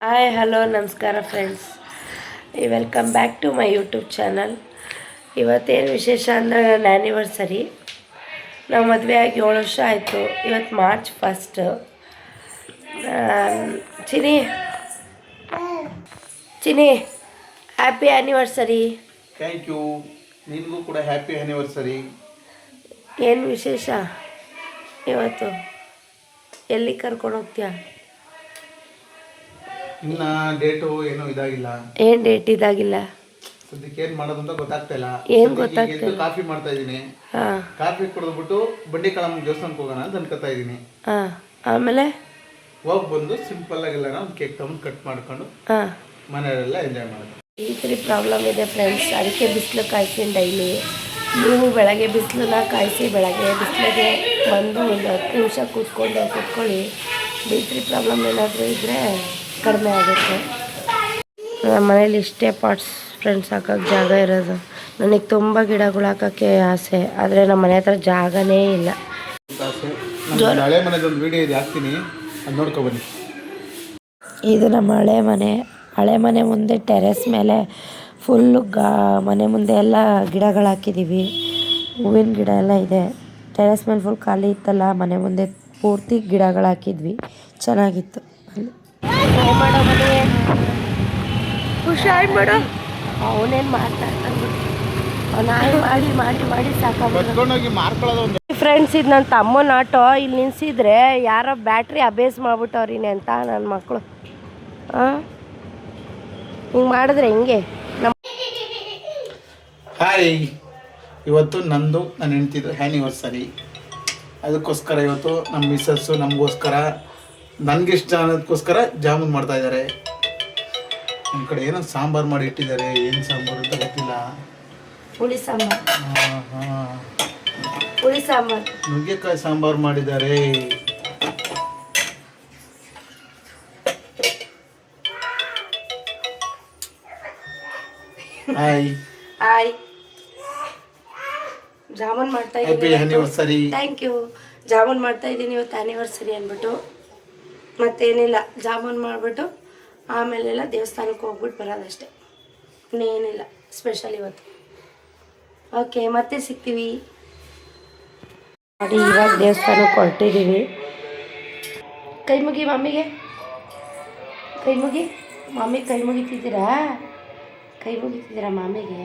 Hi hello ನಮಸ್ಕಾರ friends, welcome back to my YouTube channel. ಇವತ್ತೇನು ವಿಶೇಷ ಅಂದರೆ ನನ್ನ ಆ್ಯನಿವರ್ಸರಿ. ನಾವು ಮದುವೆ ಆಗಿ 7 ವರ್ಷ ಆಯಿತು. ಇವತ್ತು March 1. Chini happy anniversary. Thank you. ನಿನಗೂ ಕೂಡ ಹ್ಯಾಪಿ ಆ್ಯನಿವರ್ಸರಿ. ಏನು ವಿಶೇಷ ಇವತ್ತು? ಎಲ್ಲಿ ಕರ್ಕೊಂಡು ಹೋಗ್ತೀಯಾ? ಇನ್ನ ಡೇಟು ಏನೂ ಇದಾಗಿಲ್ಲ. ಏನು ಡೇಟ್ ಇದಾಗಿಲ್ಲ? ಸದ್ಯಕ್ಕೆ ಏನು ಮಾಡೋದು ಅಂತ ಗೊತ್ತಾಗ್ತಾ ಇಲ್ಲ. ಏನು ಗೊತ್ತಾಗ್ತಿಲ್ಲ? ಕಾಫಿ ಮಾಡ್ತಾ ಇದ್ದೀನಿ. ಹಾಂ, ಕಾಫಿ ಕುಡಿದ್ಬಿಟ್ಟು ಬಂಡಿಕಾಳಮ್ಮ ದೇವಸ್ಥಾನಕ್ಕೆ ಹೋಗೋಣ ಅಂತ ಅನ್ಕೋತಾ ಇದ್ದೀನಿ. ಹಾಂ, ಆಮೇಲೆ ಹೋಗಿ ಬಂದು ಸಿಂಪಲ್ ಆಗಿಲ್ಲ ಒಂದು ಕೇಕ್ ತಗೊಂಡು ಕಟ್ ಮಾಡ್ಕೊಂಡು ಮನೆಯಲ್ಲೆಲ್ಲ ಎಂಜಾಯ್ ಮಾಡೋದು. ಈ ಥರ ಪ್ರಾಬ್ಲಮ್ ಇದೆ ಫ್ರೆಂಡ್ಸ್. ಅದಕ್ಕೆ ಬಿಸಿಲು ಕಾಯ್ತೀನಿ ಡೈಲಿ. ನೀವು ಬೆಳಗ್ಗೆ ಬಿಸಿಲನ್ನ ಕಾಯಿಸಿ, ಬೆಳಗ್ಗೆ ಬಿಸಿಲಿಗೆ ಬಂದು ಒಂದು 10 ನಿಮಿಷ ಕೂತ್ಕೊಳ್ಳಿ. ಈ ಥರ ಪ್ರಾಬ್ಲಮ್ ಏನಾದರೂ ಇದ್ದರೆ ಕಡಿಮೆ ಆಗುತ್ತೆ. ನಮ್ಮ ಮನೇಲಿ ಇಷ್ಟೇ ಪಾಟ್ಸ್ ಫ್ರೆಂಡ್ಸ್ ಹಾಕೋಕ್ಕೆ ಜಾಗ ಇರೋದು. ನನಗೆ ತುಂಬ ಗಿಡಗಳು ಹಾಕೋಕ್ಕೆ ಆಸೆ, ಆದರೆ ನಮ್ಮ ಮನೆ ಹತ್ರ ಜಾಗನೇ ಇಲ್ಲ. ಹಳೆ ಮನೆದೊಂದು ವಿಡಿಯೋ ಇದೆ, ಹಾಕ್ತೀನಿ, ಅದು ನೋಡ್ಕೊಬನ್ನಿ. ಇದು ನಮ್ಮ ಹಳೆ ಮನೆ ಮುಂದೆ ಟೆರೆಸ್ ಮೇಲೆ ಫುಲ್ಲು ಮನೆ ಮುಂದೆ ಎಲ್ಲ ಗಿಡಗಳು ಹಾಕಿದ್ದೀವಿ. ಹೂವಿನ ಗಿಡ ಎಲ್ಲ ಇದೆ. ಟೆರೆಸ್ ಮೇಲೆ ಫುಲ್ ಖಾಲಿ ಇತ್ತಲ್ಲ, ಮನೆ ಮುಂದೆ ಪೂರ್ತಿ ಗಿಡಗಳು ಹಾಕಿದ್ವಿ. ಚೆನ್ನಾಗಿತ್ತು. ಅಲ್ಲಿ ಹುಷಾರು ಮಾಡು. ಅವನೇನು ಮಾತಾಡ್ತಾನೆ, ಮಾಡಿ ಸಾಕಾಗ್ತದೆ. ಫ್ರೆಂಡ್ಸ್, ಇದು ನನ್ನ ತಮ್ಮನ ಆಟೋ. ಇಲ್ಲಿ ನಿಲ್ಸಿದ್ರೆ ಯಾರೋ ಬ್ಯಾಟ್ರಿ ಅಬೇಸ್ ಮಾಡ್ಬಿಟ್ಟವ್ರಿನಿ ಅಂತ ನನ್ನ ಮಕ್ಕಳು. ಹಿಂಗೆ ಮಾಡಿದ್ರೆ ಹೆಂಗೆ? ಹಾಯ್, ಇವತ್ತು ನಂದು ನನ್ನ ಹೆಂಡ್ತಿದ್ದು ಆ್ಯನಿವರ್ಸರಿ. ಅದಕ್ಕೋಸ್ಕರ ಇವತ್ತು ನಮ್ಮ ಮಿಸ್ಸಸ್ಸು ನಮಗೋಸ್ಕರ, ನನಗಿಷ್ಟ ಅನ್ನೋದಕ್ಕೋಸ್ಕರ ಜಾಮೂನ್ ಮಾಡ್ತಾ ಇದ್ದಾರೆ. ನಮ್ಮ ಕಡೆ ಏನೋ ಸಾಂಬಾರು ಮಾಡಿ ಇಟ್ಟಿದ್ದಾರೆ. ಏನು ಸಾಂಬಾರು ಅಂತ ಗೊತ್ತಿಲ್ಲ. ಹುಳಿ ಸಾಂಬಾರು, ನುಗ್ಗೆಕಾಯಿ ಸಾಂಬಾರು ಮಾಡಿದ್ದಾರೆ. ಹಾಯ್, ಜಾಮೂನ್ ಮಾಡ್ತಾ ಇದ್ದೀನಿ. Thank you. ಜಾಮೂನ್ ಮಾಡ್ತಾ ಇದ್ದೀನಿ ಇವತ್ತು ಆ್ಯನಿವರ್ಸರಿ ಅಂದ್ಬಿಟ್ಟು. ಮತ್ತೇನಿಲ್ಲ, ಜಾಮೂನ್ ಮಾಡಿಬಿಟ್ಟು ಆಮೇಲೆಲ್ಲ ದೇವಸ್ಥಾನಕ್ಕೆ ಹೋಗ್ಬಿಟ್ಟು ಬರೋದಷ್ಟೇ. ಇನ್ನೇನಿಲ್ಲ ಸ್ಪೆಷಲ್ ಇವತ್ತು. ಓಕೆ, ಮತ್ತೆ ಸಿಗ್ತೀವಿ. ನೋಡಿ, ಇವಾಗ ದೇವಸ್ಥಾನಕ್ಕೆ ಹೊರಟಿದ್ದೀವಿ. ಕೈ ಮುಗಿ ಮಮ್ಮಿಗೆ, ಕೈ ಮುಗಿ. ಮಮ್ಮಿಗೆ ಕೈ ಮುಗಿತಿದ್ದೀರಾ? ಕೈ ಮುಗಿತಿದ್ದೀರಾ ಮಾಮಿಗೆ?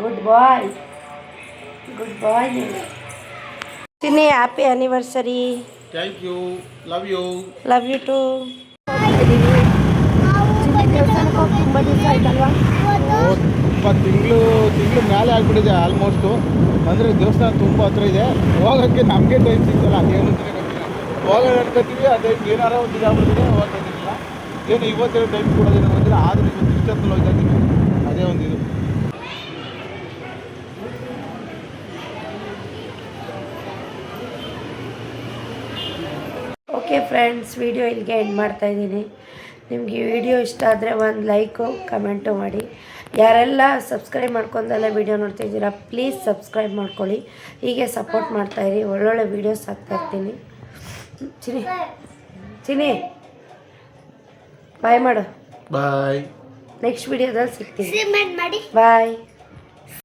ಗುಡ್ ಬಾಯ್ ನೀವು. ತಿನ್ನಿ. Happy anniversary. Thank you. Love you too. ದೇವಸ್ಥಾನಕ್ಕೆ ಹೋಗಿ ತುಂಬ ದಿವಸ ಆಯ್ತಲ್ವಾ? ತಿಂಗಳು ಮೇಲೆ ಆಗ್ಬಿಟ್ಟಿದೆ ಆಲ್ಮೋಸ್ಟು. ಅಂದರೆ ದೇವಸ್ಥಾನ ತುಂಬ ಹತ್ರ ಇದೆ. ಹೋಗೋಕ್ಕೆ ನಮಗೆ ಟೈಮ್ ಸಿಗ್ತಲ್ಲ, ಅದೇನು ಗೊತ್ತಿಲ್ಲ. ಹೋಗೋಣ ಅನ್ಕೋತೀವಿ, ಅದೇ ಏನಾರ ಒಂದು ಇದಾಗ್ಬಿಟ್ಟಿದೆ, ಹೋಗೋದಿಲ್ಲ. ಏನು ಇವತ್ತೇನು ಟೈಮ್ ಕೊಡೋದೇನೋ ಗೊತ್ತಿಲ್ಲ. ಆದರೂ ಇವತ್ತು ಇಷ್ಟೊತ್ತಲ್ಲಿ ಹೋಗ್ತಾಯಿದ್ದೀವಿ, ಅದೇ ಒಂದು ಇದು. ಓಕೆ ಫ್ರೆಂಡ್ಸ್, ವಿಡಿಯೋ ಇಲ್ಲಿಗೆ ಎಂಡ್ ಮಾಡ್ತಾಯಿದ್ದೀನಿ. ನಿಮಗೆ ವಿಡಿಯೋ ಇಷ್ಟ ಆದರೆ ಒಂದು ಲೈಕು ಕಮೆಂಟು ಮಾಡಿ. ಯಾರೆಲ್ಲ ಸಬ್ಸ್ಕ್ರೈಬ್ ಮಾಡ್ಕೊಂಡೆಲ್ಲ ವಿಡಿಯೋ ನೋಡ್ತಾಯಿದ್ದೀರಾ, ಪ್ಲೀಸ್ ಸಬ್ಸ್ಕ್ರೈಬ್ ಮಾಡ್ಕೊಳ್ಳಿ. ಹೀಗೆ ಸಪೋರ್ಟ್ ಮಾಡ್ತಾಯಿರಿ. ಒಳ್ಳೊಳ್ಳೆ ವೀಡಿಯೋಸ್ ಹಾಕ್ತಾಯಿರ್ತೀನಿ. ಚಿನಿ ಬಾಯ್ ಮಾಡು. ಬಾಯ್. ನೆಕ್ಸ್ಟ್ ವಿಡಿಯೋದಲ್ಲಿ ಸಿಗ್ತೀನಿ. ಬಾಯ್.